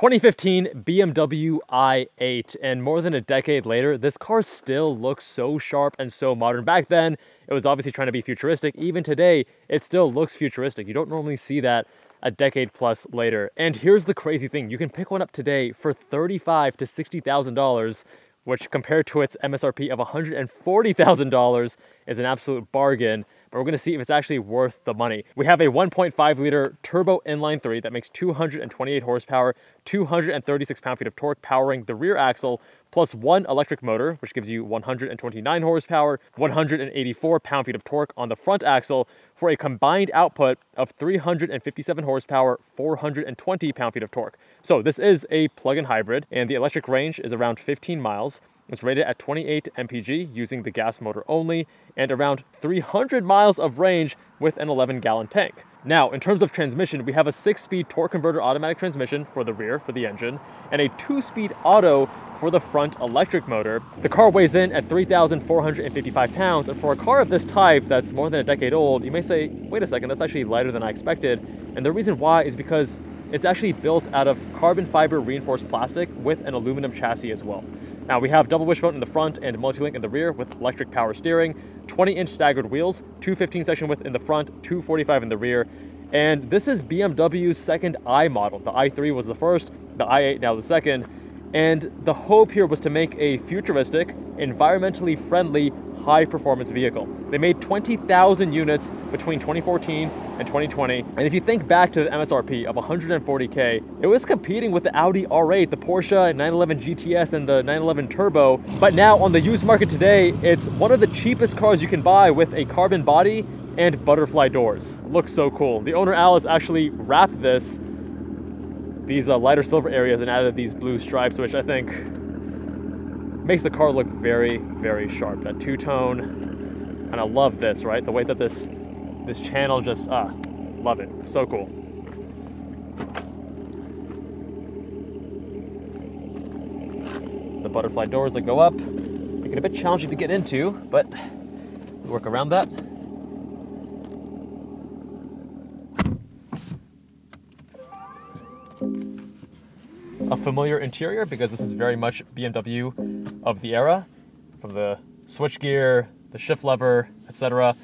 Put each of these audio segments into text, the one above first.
2015 BMW i8, and more than a decade later, this car still looks so sharp and so modern. Back then, it was obviously trying to be futuristic. Even today, it still looks futuristic. You don't normally see that a decade plus later. And here's the crazy thing. You can pick one up today for $35,000 to $60,000, which compared to its MSRP of $140,000 is an absolute bargain. But we're going to see if it's actually worth the money. We have a 1.5 liter turbo inline 3 that makes 228 horsepower, 236 pound-feet of torque, powering the rear axle, plus one electric motor, which gives you 129 horsepower, 184 pound-feet of torque on the front axle, for a combined output of 357 horsepower, 420 pound-feet of torque. So this is a plug-in hybrid, and the electric range is around 15 miles. It's rated at 28 mpg using the gas motor only, and around 300 miles of range with an 11-gallon tank. Now, in terms of transmission, we have a 6-speed torque converter automatic transmission for the rear, for the engine, and a 2-speed auto for the front electric motor. The car weighs in at 3,455 pounds, and for a car of this type that's more than a decade old, you may say, wait a second, that's actually lighter than I expected. And the reason why is because it's actually built out of carbon fiber reinforced plastic with an aluminum chassis as well. Now, we have double wishbone in the front and multi-link in the rear with electric power steering, 20-inch staggered wheels, 215 section width in the front, 245 in the rear. And this is BMW's second i model. The i3 was the first, the i8 now the second. And the hope here was to make a futuristic, environmentally friendly, high-performance vehicle. They made 20,000 units between 2014 and 2020. And if you think back to the MSRP of 140K, it was competing with the Audi R8, the Porsche 911 GTS, and the 911 Turbo. But now on the used market today, it's one of the cheapest cars you can buy with a carbon body and butterfly doors. Looks so cool. The owner, Alice, actually wrapped these lighter silver areas and added these blue stripes, which I think makes the car look very, very sharp. That two-tone, and I love this, right? The way that this channel just, love it. So cool. The butterfly doors that go up, make it a bit challenging to get into, but we work around that. A familiar interior because this is very much BMW of the era, from the switchgear, the shift lever, etc.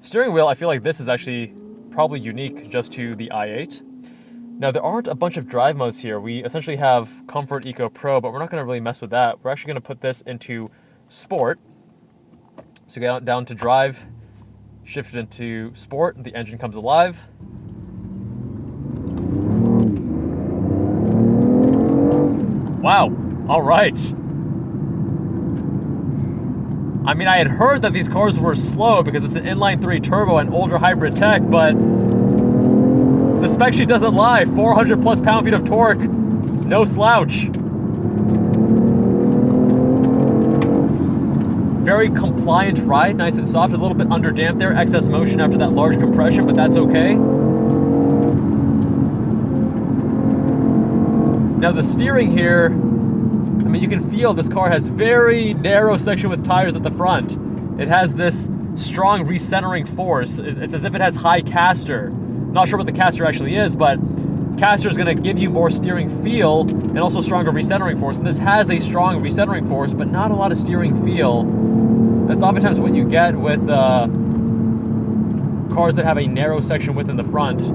Steering wheel, I feel like this is actually probably unique just to the i8. Now, there aren't a bunch of drive modes here. We essentially have Comfort, Eco, Pro, but we're not going to really mess with that. We're actually going to put this into Sport. So get down to drive, shift it into Sport, and the engine comes alive. Wow, all right. I mean, I had heard that these cars were slow because it's an inline 3 turbo and older hybrid tech, but the spec sheet doesn't lie. 400 plus pound-feet of torque, no slouch. Very compliant ride, nice and soft, a little bit under damp there, excess motion after that large compression, but that's okay. Now the steering here, I mean, you can feel this car has very narrow section with tires at the front. It has this strong recentering force. It's as if it has high caster. Not sure what the caster actually is, but caster is going to give you more steering feel and also stronger recentering force. And this has a strong recentering force, but not a lot of steering feel. That's oftentimes what you get with cars that have a narrow section width in the front.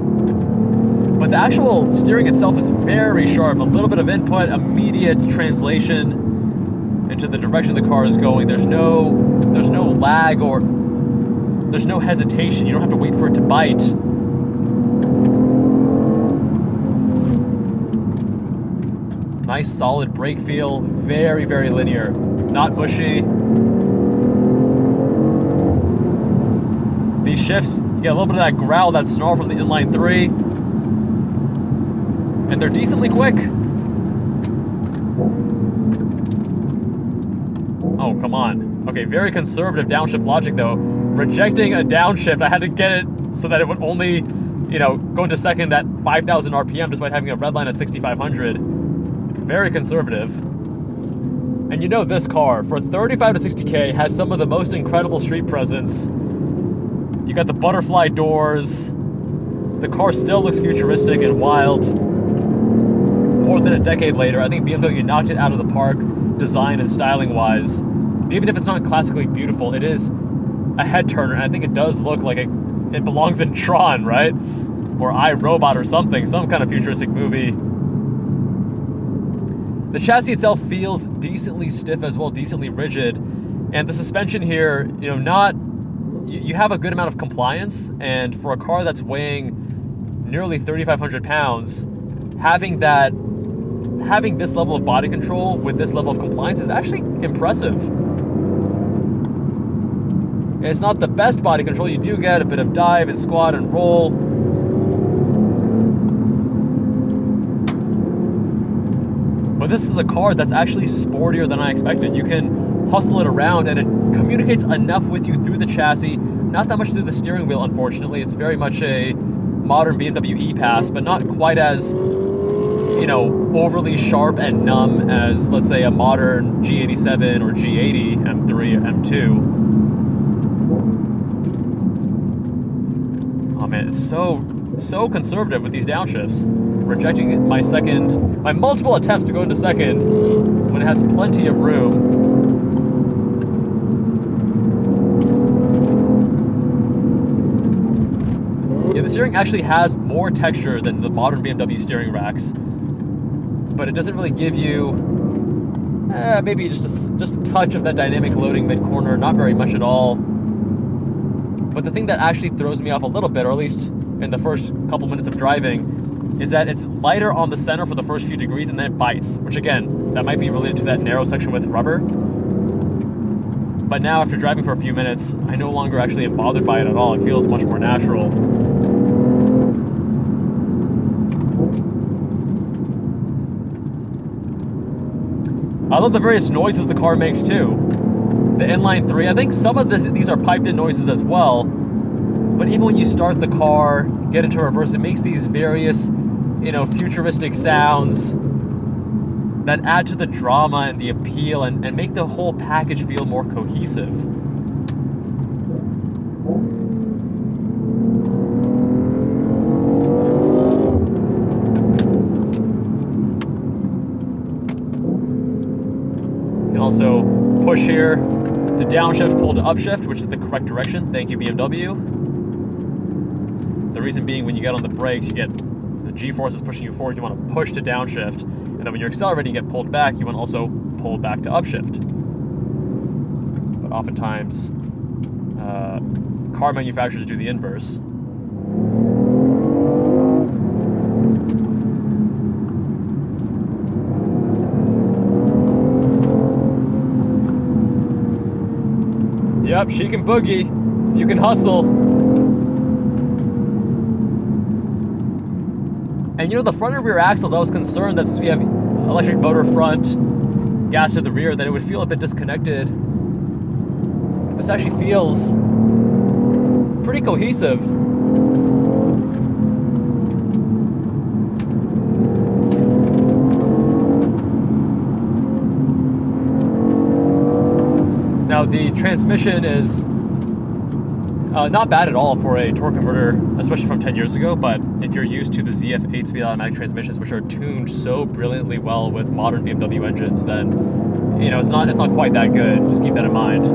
But the actual steering itself is very sharp. A little bit of input, immediate translation into the direction the car is going. There's no lag or there's no hesitation. You don't have to wait for it to bite. Nice solid brake feel, very, very linear, not mushy. These shifts, you get a little bit of that growl, that snarl from the inline 3. And they're decently quick. Oh, come on. Okay, very conservative downshift logic though. Rejecting a downshift, I had to get it so that it would only, go into second at 5,000 RPM despite having a red line at 6,500. Very conservative. And this car, for 35 to 60K, has some of the most incredible street presence. You got the butterfly doors. The car still looks futuristic and wild. more than a decade later, I think BMW knocked it out of the park, design and styling wise. Even if it's not classically beautiful, it is a head turner, and I think it does look like it belongs in Tron, right? Or iRobot or something, some kind of futuristic movie. The chassis itself feels decently stiff as well, decently rigid, and the suspension here, you know, you have a good amount of compliance, and for a car that's weighing nearly 3,500 pounds, having this level of body control with this level of compliance is actually impressive. It's not the best body control. You do get a bit of dive and squat and roll. But this is a car that's actually sportier than I expected. You can hustle it around, and it communicates enough with you through the chassis, not that much through the steering wheel, unfortunately. It's very much a modern BMW E-Pass, but not quite as, you know, overly sharp and numb as, let's say, a modern G87 or G80, M3, M2. Oh man, it's so conservative with these downshifts. Rejecting my multiple attempts to go into second when it has plenty of room. Yeah, the steering actually has more texture than the modern BMW steering racks, but it doesn't really give you maybe just a touch of that dynamic loading mid-corner, not very much at all. But the thing that actually throws me off a little bit, or at least in the first couple minutes of driving, is that it's lighter on the center for the first few degrees, and then it bites, which again, that might be related to that narrow section with rubber. But now, after driving for a few minutes, I no longer actually am bothered by it at all. It feels much more natural. I love the various noises the car makes too. The inline 3, I think some of these are piped in noises as well, but even when you start the car, get into reverse, it makes these various, you know, futuristic sounds that add to the drama and the appeal and make the whole package feel more cohesive. You can also push here to downshift, pull to upshift, which is the correct direction. Thank you, BMW. The reason being, when you get on the brakes, you get the G-forces pushing you forward. You want to push to downshift, and then when you're accelerating, you get pulled back. You want to also pull back to upshift. But oftentimes, car manufacturers do the inverse. Yep, she can boogie. You can hustle. And you know, the front and rear axles, I was concerned that since we have electric motor front, gas to the rear, that it would feel a bit disconnected. This actually feels pretty cohesive. Now, the transmission is not bad at all for a torque converter, especially from 10 years ago, but if you're used to the ZF 8-speed automatic transmissions, which are tuned so brilliantly well with modern BMW engines, then, you know, it's not quite that good. Just keep that in mind.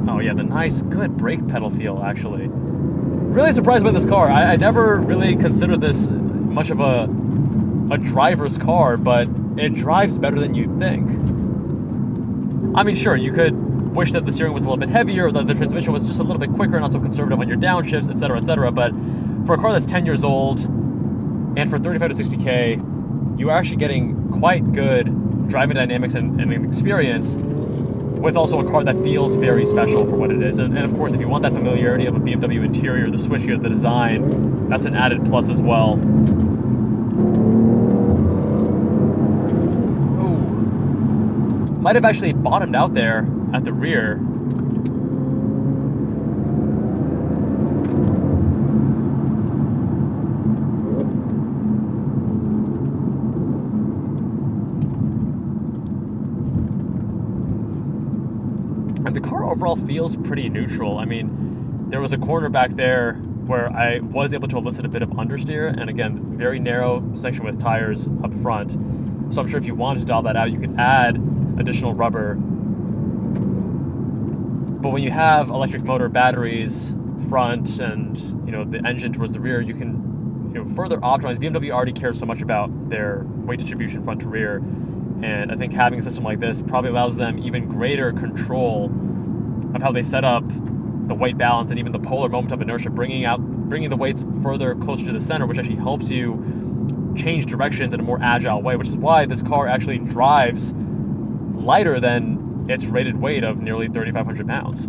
Oh yeah, the nice, good brake pedal feel, actually. Really surprised by this car. I never really considered this much of a driver's car, but it drives better than you'd think. I mean, sure, you could wish that the steering was a little bit heavier, or that the transmission was just a little bit quicker, not so conservative on your downshifts, etc., but for a car that's 10 years old, and for 35 to 60K, you are actually getting quite good driving dynamics and experience, with also a car that feels very special for what it is. And of course, if you want that familiarity of a BMW interior, the switchgear, the design, that's an added plus as well. Might have actually bottomed out there at the rear. And the car overall feels pretty neutral. I mean, there was a corner back there where I was able to elicit a bit of understeer, and again, very narrow section with tires up front. So I'm sure if you wanted to dial that out, you could add additional rubber. But when you have electric motor batteries front and the engine towards the rear, you can further optimize. BMW already cares so much about their weight distribution front to rear, and I think having a system like this probably allows them even greater control of how they set up the weight balance and even the polar moment of inertia, bringing the weights further closer to the center, which actually helps you change directions in a more agile way, which is why this car actually drives lighter than its rated weight of nearly 3,500 pounds.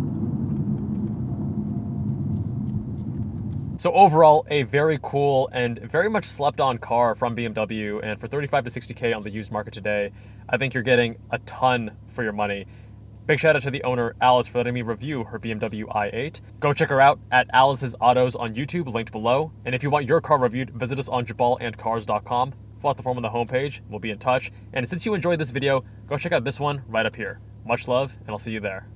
So overall, a very cool and very much slept on car from BMW, and for 35 to 60K on the used market today, I think you're getting a ton for your money. Big shout out to the owner, Alice, for letting me review her BMW i8. Go check her out at Alice's Autos on YouTube, linked below. And if you want your car reviewed, visit us on jubbalandcars.com. Fill out the form on the homepage, we'll be in touch. And since you enjoyed this video, go check out this one right up here. Much love, and I'll see you there.